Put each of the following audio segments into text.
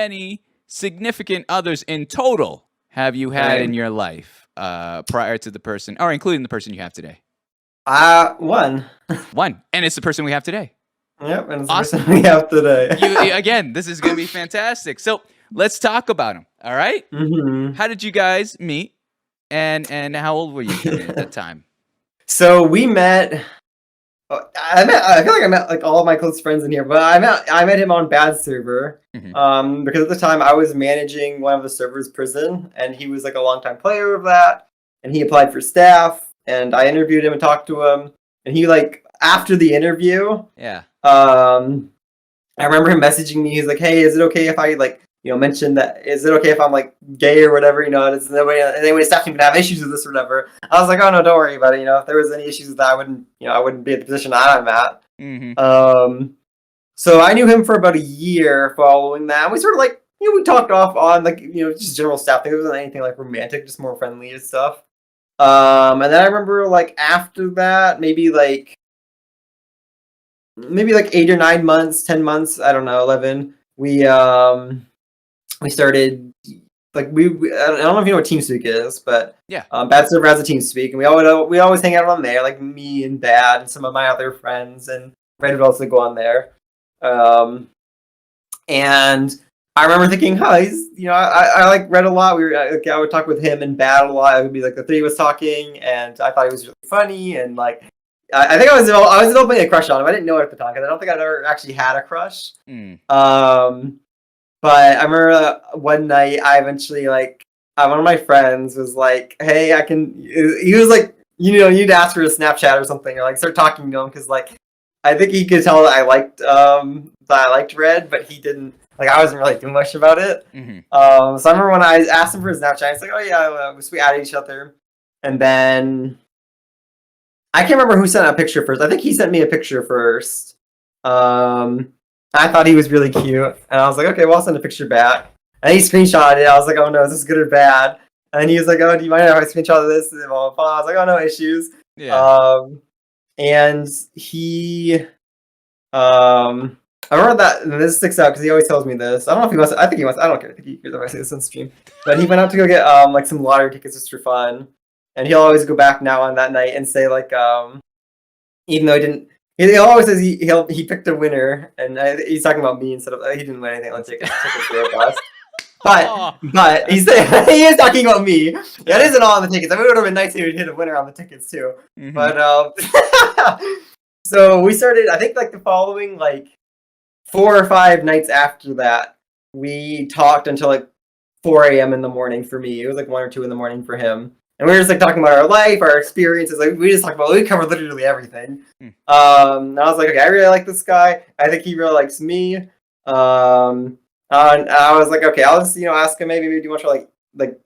many significant others in total have you had in your life prior to the person, or including the person you have today? One. One. And it's the person we have today. Yep, and it's awesome. The person we have today. Again, this is going to be fantastic. So let's talk about him, all right? Mm-hmm. How did you guys meet, and how old were you at that time? So we met... I feel like I met like all of my close friends in here, but I met him on Bad Server. Mm-hmm. Because at the time I was managing one of the servers' prison, and he was like a longtime player of that, and he applied for staff, and I interviewed him and talked to him, and he like after the interview, I remember him messaging me. He's like, "Hey, is it okay if I like mention that? Is it okay if I'm like gay or whatever? Does anybody staff team can have issues with this or whatever?" I was like, "Oh no, don't worry about it. If there was any issues with that, I wouldn't be in the position I'm at." Mm-hmm. So I knew him for about a year following that. And we sort of like we talked off on like just general stuff. It wasn't anything like romantic, just more friendly and stuff. And then I remember like after that, maybe like 8 or 9 months, 10 months, I don't know, 11. We started like I don't know if you know what TeamSpeak is, but yeah, Bad Server has a TeamSpeak, and we always hang out on there, like me and Bad and some of my other friends, and Red would also go on there. And I remember thinking, he's I like Red a lot. I would talk with him and Bad a lot. It would be like the three of us talking, and I thought he was really funny, and like I think I was developing a crush on him. I didn't know it at the time because I don't think I'd ever actually had a crush. But I remember one night I eventually like one of my friends was like, "Hey, I can." He was like, you'd ask for a Snapchat or something, or like start talking to him because like I think he could tell that I liked Red, but he didn't. Like I wasn't really doing much about it. Mm-hmm. So I remember when I asked him for his Snapchat, he's like, "Oh yeah," we added each other, and then I can't remember who sent a picture first. I think he sent me a picture first. I thought he was really cute, and I was like, "Okay, well, I'll send a picture back." And he screenshotted it. I was like, "Oh no, is this good or bad?" And he was like, "Oh, do you mind if I screenshot this?" And blah, blah, blah. I was like, "Oh, no issues." Yeah. And he, I remember that, and this sticks out because he always tells me this. I don't know if he wants. I think he wants. I don't care. I think he hears if I say this on stream. But he went out to go get like some lottery tickets just for fun, and he'll always go back now on that night and say like even though he didn't. He always says he picked a winner, and he's talking about me instead of he didn't win anything on tickets for us. But he is talking about me. That isn't all on the tickets. I mean, it would have been nice if he hit a winner on the tickets too. Mm-hmm. But so we started. I think like the following like 4 or 5 nights after that, we talked until like 4 a.m. in the morning for me. It was like 1 or 2 in the morning for him. And we were just like talking about our life, our experiences. Like we covered literally everything. And I was like, okay, I really like this guy. I think he really likes me. And I was like, okay, I'll just ask him maybe do you want to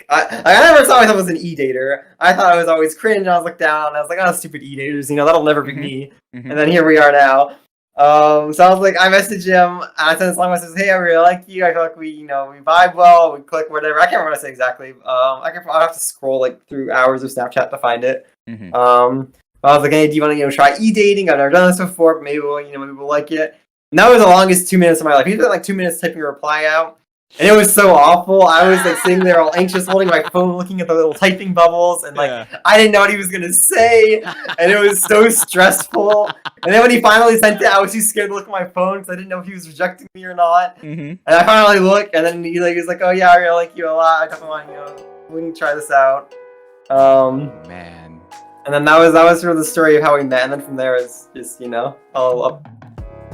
I never saw myself as an e-dater. I thought I was always cringe. And I was like down. And I was like, oh, stupid e-daters. That'll never be me. Mm-hmm. And then here we are now. So I was like, I messaged him, and I sent this long message, "Hey, I really like you. I feel like we vibe well, we click, whatever." I can't remember what I said exactly. I'll have to scroll like through hours of Snapchat to find it. Mm-hmm. I was like, "Hey, do you want to try e-dating? I've never done this before, but maybe we'll like it." And that was the longest 2 minutes of my life. He spent like 2 minutes typing a reply out. And it was so awful. I was like sitting there all anxious, holding my phone, looking at the little typing bubbles, and like I didn't know what he was gonna say, and it was so stressful. And then when he finally sent it, I was too scared to look at my phone because I didn't know if he was rejecting me or not. Mm-hmm. And I finally looked, and then he was like, "Oh yeah, I really like you a lot. I definitely want we can try this out." Man. And then that was sort of the story of how we met, and then from there it's just all up.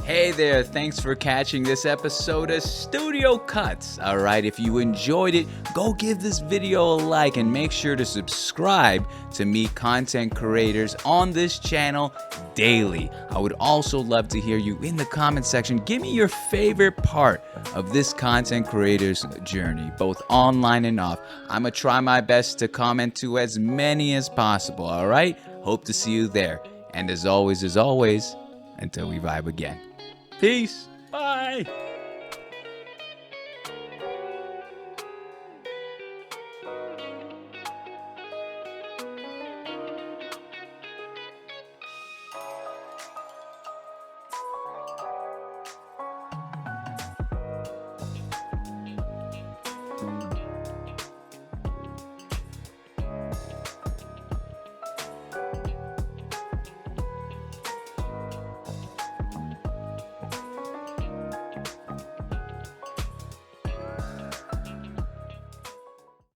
Hey there, thanks for catching this episode of Studio Cuts. Alright, if you enjoyed it, go give this video a like and make sure to subscribe to meet content creators on this channel daily. I would also love to hear you in the comment section. Give me your favorite part of this content creator's journey, both online and off. I'm gonna try my best to comment to as many as possible, alright? Hope to see you there. And as always, until we vibe again. Peace. Bye.